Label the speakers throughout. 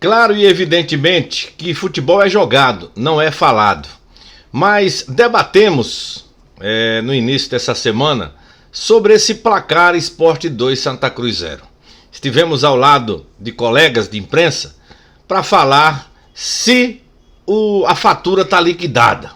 Speaker 1: Claro e evidentemente que futebol é jogado, não é falado. Mas debatemos no início dessa semana sobre esse placar Sport 2 Santa Cruz 0. Estivemos ao lado de colegas de imprensa para falar se a fatura está liquidada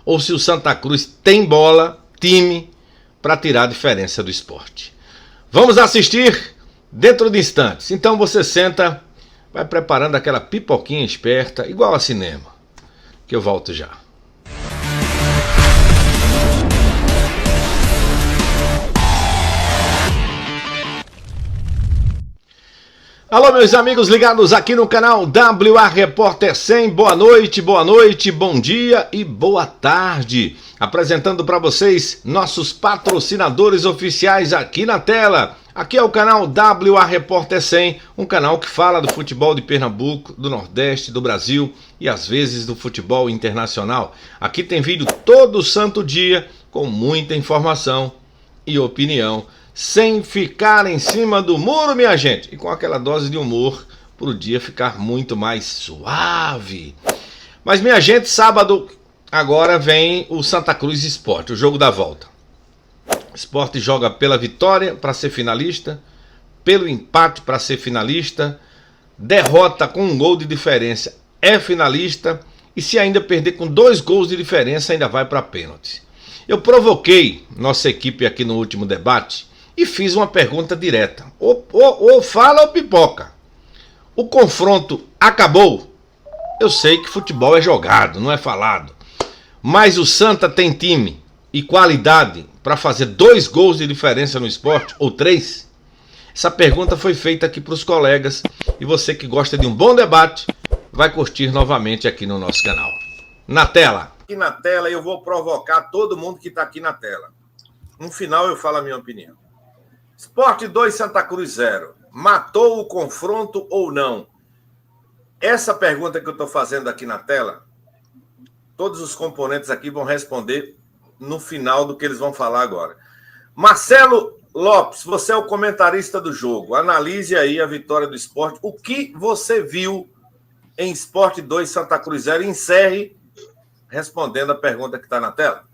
Speaker 1: ou se o Santa Cruz tem bola, time, para tirar a diferença do Sport. Vamos assistir dentro de instantes. Então você senta, vai preparando aquela pipoquinha esperta, igual a cinema, que eu volto já. Alô, meus amigos ligados aqui no canal WA Repórter 100, boa noite, bom dia e boa tarde. Apresentando para vocês nossos patrocinadores oficiais aqui na tela. Aqui é o canal WA Repórter 100, um canal que fala do futebol de Pernambuco, do Nordeste, do Brasil e às vezes do futebol internacional. Aqui tem vídeo todo santo dia com muita informação e opinião, sem ficar em cima do muro, minha gente, e com aquela dose de humor para o dia ficar muito mais suave. Mas, minha gente, sábado agora vem o Santa Cruz Sport, o jogo da volta. O Sport joga pela vitória para ser finalista, pelo empate para ser finalista, derrota com um gol de diferença é finalista, e se ainda perder com 2 gols de diferença ainda vai para pênalti. Eu provoquei nossa equipe aqui no último debate e fiz uma pergunta direta. Ou fala ou pipoca. O confronto acabou? Eu sei que futebol é jogado, não é falado. Mas o Santa tem time e qualidade para fazer 2 gols de diferença no Sport, ou 3? Essa pergunta foi feita aqui para os colegas e você que gosta de um bom debate vai curtir novamente aqui no nosso canal. Na tela. Aqui na tela eu vou provocar todo mundo que está aqui na tela. No final eu falo a minha opinião. Sport 2 Santa Cruz 0. Matou o confronto ou não? Essa pergunta que eu estou fazendo aqui na tela, todos os componentes aqui vão responder no final do que eles vão falar agora. Marcelo Lopes, você é o comentarista do jogo. Analise aí a vitória do Sport. O que você viu em Sport 2 Santa Cruz 0? Encerre respondendo a pergunta que está na tela.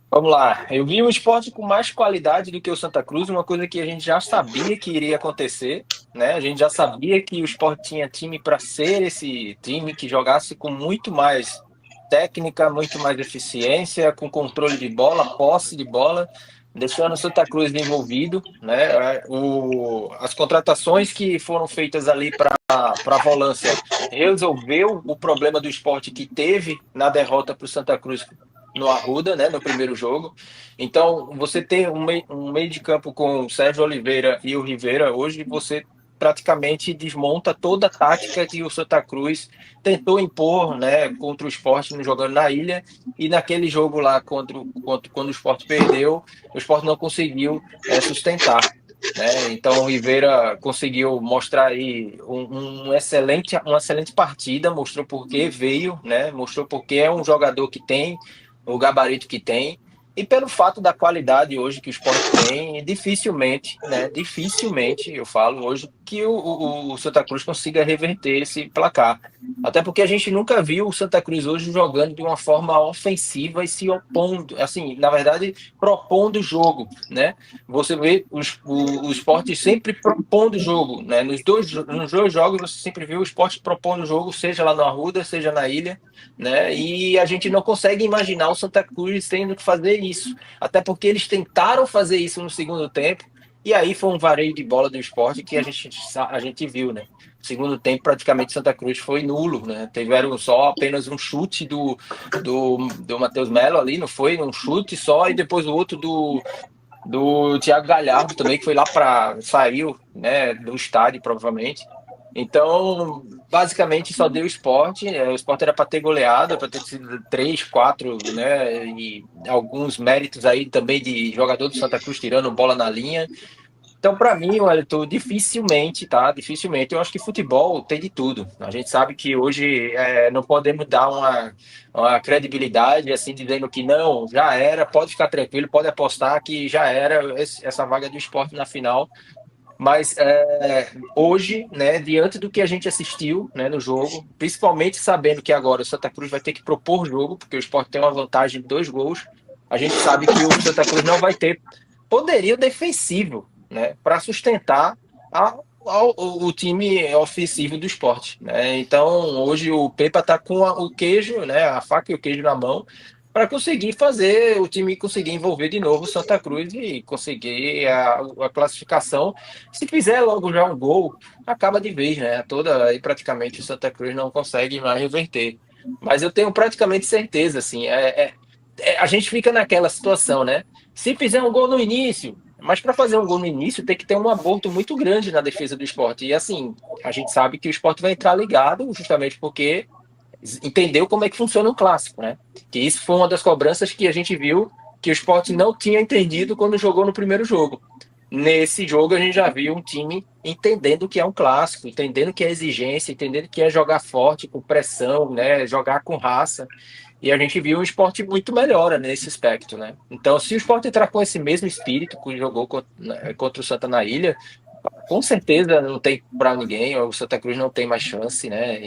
Speaker 2: Vamos lá, eu vi um Sport com mais qualidade do que o Santa Cruz, uma coisa que a gente já sabia que iria acontecer, né? A gente já sabia que o Sport tinha time para ser esse time que jogasse com muito mais técnica, muito mais eficiência, com controle de bola, posse de bola, deixando o Santa Cruz envolvido, né? As contratações que foram feitas ali para a volância resolveu o problema do Sport que teve na derrota para o Santa Cruz no Arruda, né, no primeiro jogo. Então, você tem um meio de campo com o Sérgio Oliveira e o Rivera, hoje você praticamente desmonta toda a tática que o Santa Cruz tentou impor, né, contra o Sport jogando na ilha, e naquele jogo lá quando o Sport perdeu, o Sport não conseguiu sustentar. Né? Então o Rivera conseguiu mostrar aí uma excelente partida, mostrou por que veio, né? Mostrou por que é um jogador que tem o gabarito que tem, e pelo fato da qualidade hoje que o Sport tem, dificilmente, eu falo hoje, que o Santa Cruz consiga reverter esse placar. Até porque a gente nunca viu o Santa Cruz hoje jogando de uma forma ofensiva e se opondo, assim, na verdade, propondo o jogo, né? Você vê o Sport sempre propondo o jogo, né? Nos dois jogos você sempre viu o Sport propondo o jogo, seja lá no Arruda, seja na ilha, né? E a gente não consegue imaginar o Santa Cruz tendo que fazer isso, até porque eles tentaram fazer isso no segundo tempo, e aí foi um vareio de bola do Sport que a gente viu, né? Segundo tempo, praticamente Santa Cruz foi nulo, né? Tiveram só apenas um chute do Matheus Melo ali, não foi? Um chute só, e depois o outro do Thiago Galhardo também, que foi lá saiu, né, do estádio, provavelmente. Então, basicamente, só deu o Sport. O Sport era para ter goleado, para ter sido 3, 4, né? E alguns méritos aí também de jogador do Santa Cruz tirando bola na linha. Então, para mim, Wellington, dificilmente, eu acho que futebol tem de tudo. A gente sabe que hoje não podemos dar uma credibilidade, assim, dizendo que não, já era, pode ficar tranquilo, pode apostar que já era essa vaga do Sport na final. Mas hoje, né, diante do que a gente assistiu, né, no jogo, principalmente sabendo que agora o Santa Cruz vai ter que propor jogo, porque o Sport tem uma vantagem de 2 gols, a gente sabe que o Santa Cruz não vai ter poderio defensivo, né, para sustentar o time ofensivo do Sport, né? Então, hoje o Pepa está com o queijo, né, a faca e o queijo na mão, para conseguir fazer o time conseguir envolver de novo o Santa Cruz e conseguir a classificação. Se fizer logo já um gol, acaba de vez, né? Aí praticamente o Santa Cruz não consegue mais reverter. Mas eu tenho praticamente certeza, assim, a gente fica naquela situação, né? Se fizer um gol no início, mas para fazer um gol no início tem que ter um aborto muito grande na defesa do Sport. E assim, a gente sabe que o Sport vai entrar ligado justamente porque entendeu como é que funciona um clássico, né? Que isso foi uma das cobranças que a gente viu que o Sport não tinha entendido quando jogou no primeiro jogo. Nesse jogo a gente já viu um time entendendo o que é um clássico, entendendo o que é exigência, entendendo o que é jogar forte, com pressão, né? Jogar com raça. E a gente viu um Sport muito melhor nesse aspecto, né? Então, se o Sport entrar com esse mesmo espírito que jogou contra o Santa na Ilha, com certeza não tem para ninguém, o Santa Cruz não tem mais chance, né?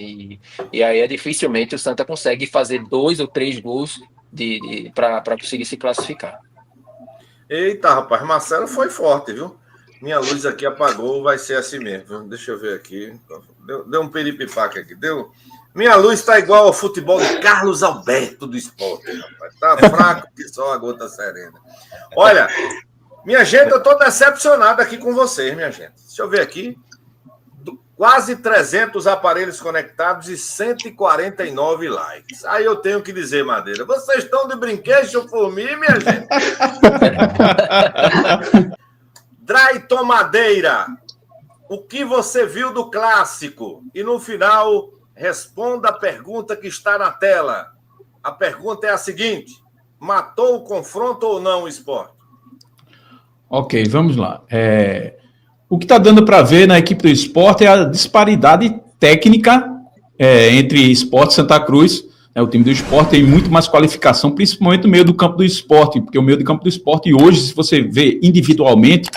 Speaker 2: E aí dificilmente o Santa consegue fazer 2 ou 3 gols para conseguir se classificar.
Speaker 3: Eita, rapaz, Marcelo foi forte, viu? Minha luz aqui apagou, vai ser assim mesmo, viu? Deixa eu ver aqui. Deu um peripipaque aqui, deu. Minha luz está igual ao futebol de Carlos Alberto do Sport, rapaz. Tá fraco que só a gota serena. Olha, minha gente, eu estou decepcionado aqui com vocês, minha gente. Deixa eu ver aqui. Quase 300 aparelhos conectados e 149 likes. Aí eu tenho que dizer, Madeira, vocês estão de brinquedo por mim, minha gente? Drayton Madeira, o que você viu do clássico? E no final, responda a pergunta que está na tela. A pergunta é a seguinte: matou o confronto ou não o Sport?
Speaker 4: Ok, vamos lá. O que está dando para ver na equipe do Sport é a disparidade técnica entre Sport e Santa Cruz. O time do Sport tem muito mais qualificação, principalmente no meio do campo do Sport, porque o meio do campo do Sport hoje, se você vê individualmente,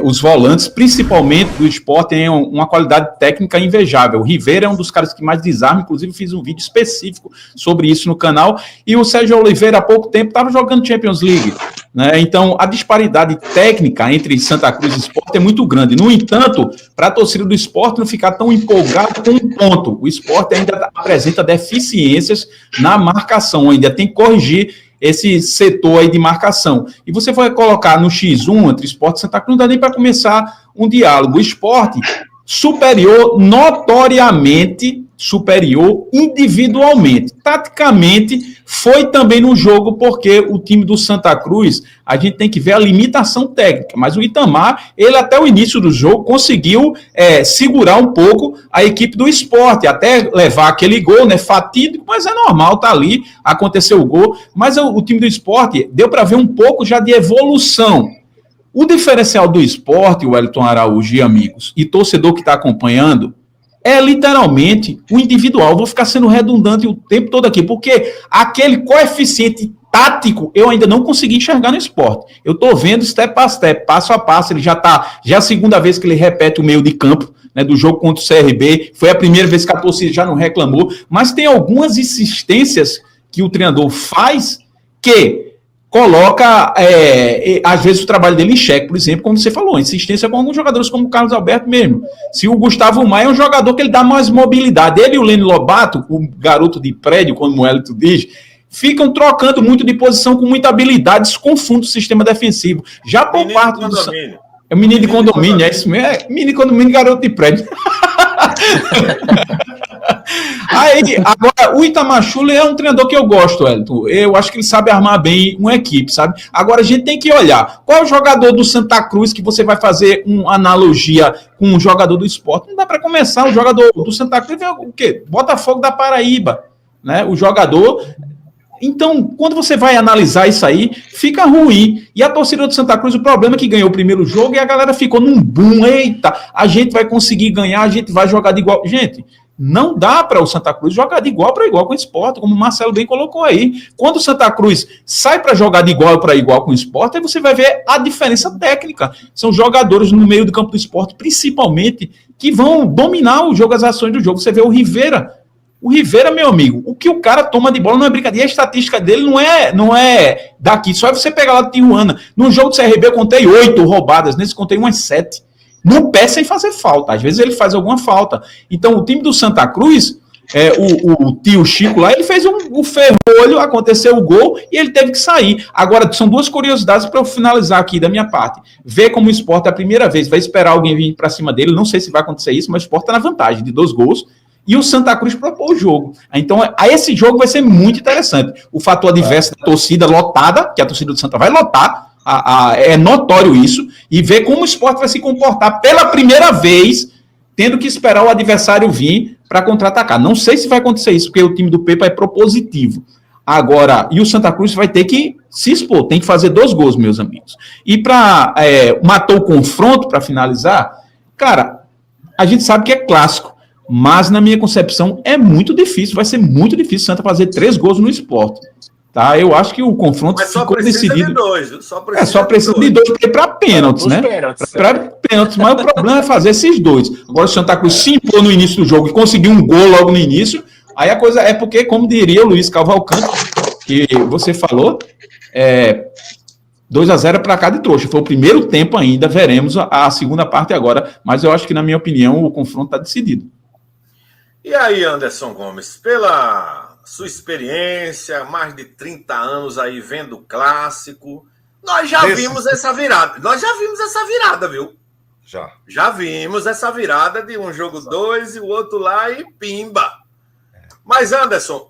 Speaker 4: os volantes, principalmente do Sport, têm uma qualidade técnica invejável. O Rivera é um dos caras que mais desarma, inclusive fiz um vídeo específico sobre isso no canal, e o Sérgio Oliveira, há pouco tempo, estava jogando Champions League, né? Então, a disparidade técnica entre Santa Cruz e Sport é muito grande. No entanto, para a torcida do Sport não ficar tão empolgada com um ponto, o Sport ainda apresenta deficiências na marcação, ainda tem que corrigir esse setor aí de marcação. E você vai colocar no X1 entre Sport e Santa Cruz, não dá nem para começar um diálogo. O Sport superior, notoriamente superior individualmente. Taticamente, foi também no jogo, porque o time do Santa Cruz, a gente tem que ver a limitação técnica, mas o Itamar, ele até o início do jogo conseguiu segurar um pouco a equipe do Sport, até levar aquele gol, né, fatídico, mas é normal, tá ali, aconteceu o gol, mas o time do Sport deu para ver um pouco já de evolução. O diferencial do Sport, o Wellington Araújo e amigos, e torcedor que está acompanhando, é literalmente o individual. Vou ficar sendo redundante o tempo todo aqui, porque aquele coeficiente tático eu ainda não consegui enxergar no Sport. Eu estou vendo step by step, passo a passo, ele já é a segunda vez que ele repete o meio de campo, né, do jogo contra o CRB, foi a primeira vez que a torcida já não reclamou, mas tem algumas insistências que o treinador faz que coloca, às vezes, o trabalho dele em xeque, por exemplo, como você falou, insistência com alguns jogadores como o Carlos Alberto mesmo. Se o Gustavo Maia é um jogador que ele dá mais mobilidade, ele e o Lênin Lobato, o garoto de prédio, como o Moelito diz, ficam trocando muito de posição com muita habilidade, isso confunde o sistema defensivo. Já por parte do... É o menino de condomínio, é isso mesmo? Menino de condomínio, garoto de prédio. Aí, agora, o Itamar Schüller é um treinador que eu gosto, Wellington. Eu acho que ele sabe armar bem uma equipe, sabe? Agora, a gente tem que olhar qual é o jogador do Santa Cruz que você vai fazer uma analogia com um jogador do Sport. Não dá para começar. O jogador do Santa Cruz é o quê? Botafogo da Paraíba, né? O jogador... Então, quando você vai analisar isso aí, fica ruim. E a torcida do Santa Cruz, o problema é que ganhou o primeiro jogo e a galera ficou num boom. Eita, a gente vai conseguir ganhar, a gente vai jogar de igual. Gente, Não dá para o Santa Cruz jogar de igual para igual com o Sport, como o Marcelo bem colocou aí. Quando o Santa Cruz sai para jogar de igual para igual com o Sport, aí você vai ver a diferença técnica. São jogadores no meio do campo do Sport, principalmente, que vão dominar o jogo, as ações do jogo. Você vê o Rivera. O Rivera, meu amigo, o que o cara toma de bola não é brincadeira. A estatística dele não é daqui. Só é você pegar lá do Tijuana. No jogo do CRB eu contei 8 roubadas, nesse contei umas 7. No pé sem fazer falta. Às vezes ele faz alguma falta. Então o time do Santa Cruz, o tio Chico lá, ele fez um ferrolho, aconteceu o gol e ele teve que sair. Agora, são duas curiosidades para eu finalizar aqui da minha parte. Ver como o Sport a primeira vez vai esperar alguém vir para cima dele. Não sei se vai acontecer isso, mas o Sport está na vantagem de 2 gols. E o Santa Cruz propôs o jogo. Então, esse jogo vai ser muito interessante. O fator adverso da torcida lotada, que a torcida do Santa vai lotar, é notório isso, e ver como o Sport vai se comportar pela primeira vez, tendo que esperar o adversário vir para contra-atacar. Não sei se vai acontecer isso, porque o time do Pepa é propositivo. Agora, e o Santa Cruz vai ter que se expor, tem que fazer 2 gols, meus amigos. E para matar o confronto, para finalizar, cara, a gente sabe que é clássico, mas na minha concepção é muito difícil, vai ser muito difícil o Santa fazer 3 gols no Sport. Tá? Eu acho que o confronto ficou decidido. Só precisa de 2 para ir para pênaltis, né? Para pênaltis, mas o problema é fazer esses 2. Agora o Santa Cruz se impor no início do jogo e conseguir um gol logo no início, aí a coisa é porque, como diria o Luiz Cavalcante, que você falou, 2-0 para cá de trouxa. Foi o primeiro tempo ainda, veremos a segunda parte agora, mas eu acho que, na minha opinião, o confronto está decidido.
Speaker 3: E aí, Anderson Gomes, pela sua experiência, mais de 30 anos aí vendo o clássico, nós já vimos essa virada. Nós já vimos essa virada, viu? Já vimos essa virada de um jogo 2 e o outro lá e pimba. Mas, Anderson,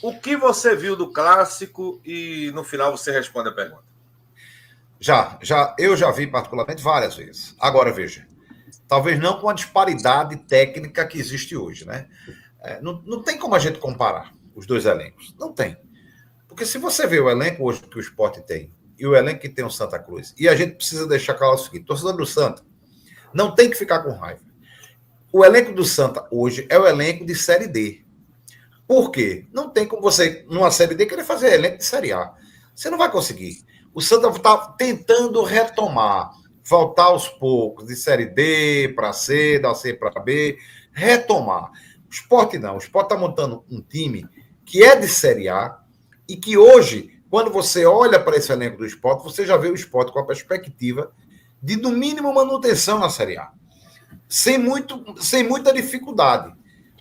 Speaker 3: o que você viu do clássico e no final você responde a pergunta.
Speaker 5: Eu já vi particularmente várias vezes. Agora, veja, talvez não com a disparidade técnica que existe hoje, né? Não tem como a gente comparar os 2 elencos. Não tem. Porque se você vê o elenco hoje que o Sport tem e o elenco que tem o Santa Cruz, e a gente precisa deixar claro o seguinte, torcedor do Santa não tem que ficar com raiva. O elenco do Santa hoje é o elenco de Série D. Por quê? Não tem como você, numa Série D, querer fazer elenco de Série A. Você não vai conseguir. O Santa está tentando retomar, voltar aos poucos, de Série D para C, da C para B, retomar. O Sport não. O Sport está montando um time que é de Série A e que hoje, quando você olha para esse elenco do Sport, você já vê o Sport com a perspectiva de, no mínimo, manutenção na Série A. Sem muita dificuldade.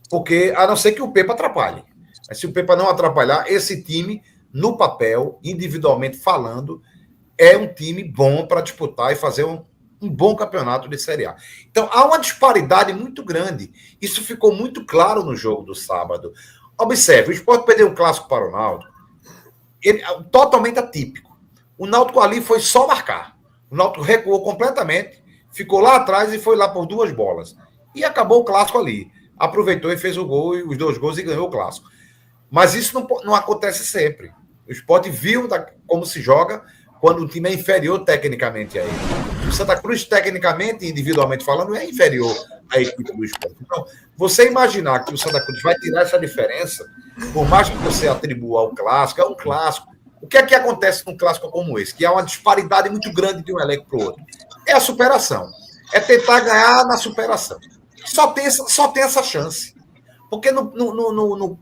Speaker 5: Porque, a não ser que o Pepa atrapalhe. Mas se o Pepa não atrapalhar, esse time, no papel, individualmente falando, é um time bom para disputar e fazer um bom campeonato de Série A. Então, há uma disparidade muito grande. Isso ficou muito claro no jogo do sábado. Observe, o Sport perdeu um clássico para o Náutico, totalmente atípico. O Náutico ali foi só marcar. O Náutico recuou completamente, ficou lá atrás e foi lá por 2 bolas. E acabou o clássico ali. Aproveitou e fez o gol, os 2 gols e ganhou o clássico. Mas isso não acontece sempre. O Sport viu como se joga quando o time é inferior tecnicamente a ele. O Santa Cruz, tecnicamente e individualmente falando, é inferior à equipe do Sport. Então, você imaginar que o Santa Cruz vai tirar essa diferença, por mais que você atribua ao clássico, é um clássico. O que é que acontece num clássico como esse? Que há uma disparidade muito grande de um elenco para o outro. É a superação. É tentar ganhar na superação. Só tem essa chance. Porque no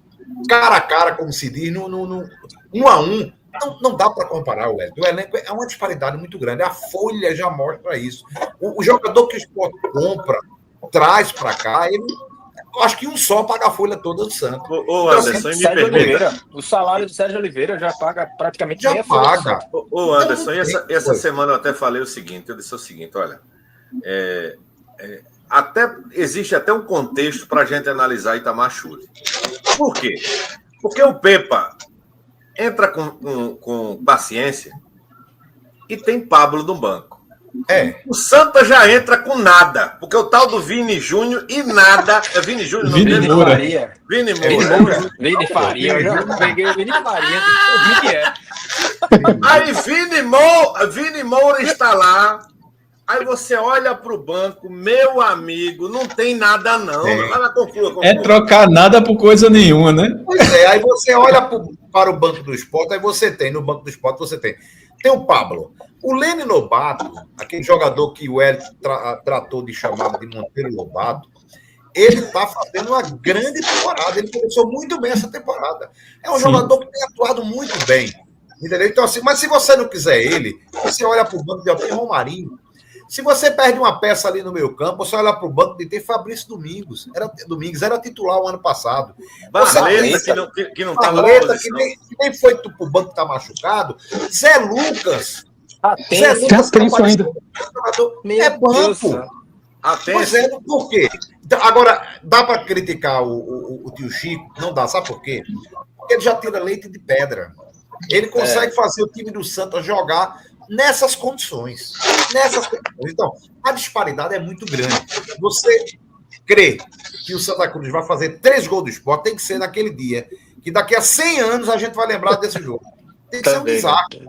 Speaker 5: cara a cara, como se diz, no 1 a 1, não dá para comparar o elenco. O elenco é uma disparidade muito grande. A folha já mostra isso. O jogador que o Sport compra, traz para cá, eu acho que um só paga a folha toda do Santos.
Speaker 3: Ô, Anderson,
Speaker 2: então, Sérgio Oliveira, o salário do Sérgio Oliveira já paga praticamente
Speaker 5: já paga.
Speaker 3: Ô, Anderson, essa semana eu até falei o seguinte, eu disse o seguinte, olha, existe até um contexto para a gente analisar Itamar Schultz. Por quê? Porque o Pepa entra com paciência e tem Pablo no banco. O Santa já entra com nada, porque o tal do Vini Júnior e nada. É Vini Júnior?
Speaker 4: Vini Moura.
Speaker 3: Vini Moura.
Speaker 2: Vini Faria. Eu já peguei o Vini Faria. O que é?
Speaker 3: Aí Vini Moura está lá. Aí você olha para o banco, meu amigo, não tem nada não. Vai lá, conclua.
Speaker 4: É trocar nada por coisa nenhuma, né?
Speaker 5: Pois é, aí você olha para o Banco do Esporte, aí você tem, no Banco do Esporte você tem o Pablo. O Lene Lobato, aquele jogador que o Hélio tratou de chamar de Monteiro Lobato, ele está fazendo uma grande temporada. Ele começou muito bem essa temporada. É um jogador que tem atuado muito bem. Entendeu? Então, assim, mas se você não quiser ele, você olha para o banco de Alpim Romarinho. Se você perde uma peça ali no meio campo, você olha para o banco de ter Fabrício Domingos. Era titular o ano passado.
Speaker 3: Barleta, que não estava na posição.
Speaker 5: Que nem foi para o banco que está machucado. Zé Lucas.
Speaker 2: Zé
Speaker 6: Lucas ainda.
Speaker 5: É banco. Pois é, por quê? Agora, dá para criticar o tio Chico? Não dá, sabe por quê? Porque ele já tira leite de pedra. Ele consegue fazer o time do Santa jogar nessas condições. Então, a disparidade é muito grande. Você crê que o Santa Cruz vai fazer 3 gols do Sport, tem que ser naquele dia, que daqui a 100 anos a gente vai lembrar desse jogo. Tem que ser um desastre.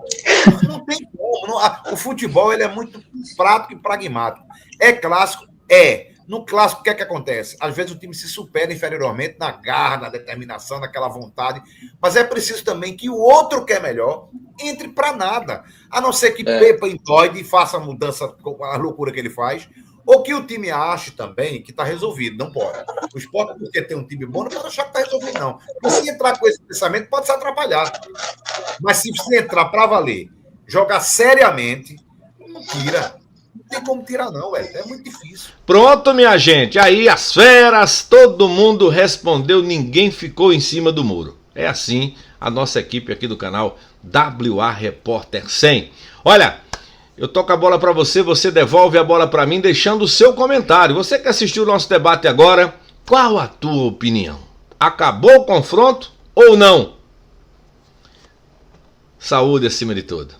Speaker 5: Não tem como. O futebol ele é muito prático e pragmático. É clássico? É. No clássico, o que é que acontece? Às vezes o time se supera inferiormente na garra, na determinação, naquela vontade, mas é preciso também que o outro que é melhor entre para nada. A não ser que Pepa endoide e faça a mudança com a loucura que ele faz, ou que o time ache também que está resolvido. Não pode. O Sport, porque tem um time bom, não pode achar que está resolvido, não. E se entrar com esse pensamento, pode se atrapalhar. Mas se você entrar para valer, jogar seriamente, não tira. Não tem como tirar, não, velho. É muito difícil.
Speaker 1: Pronto, minha gente. Aí as feras, todo mundo respondeu, ninguém ficou em cima do muro. É assim a nossa equipe aqui do canal WA Repórter 100. Olha, eu toco a bola para você, você devolve a bola para mim, deixando o seu comentário. Você que assistiu o nosso debate agora, qual a tua opinião? Acabou o confronto ou não? Saúde acima de tudo.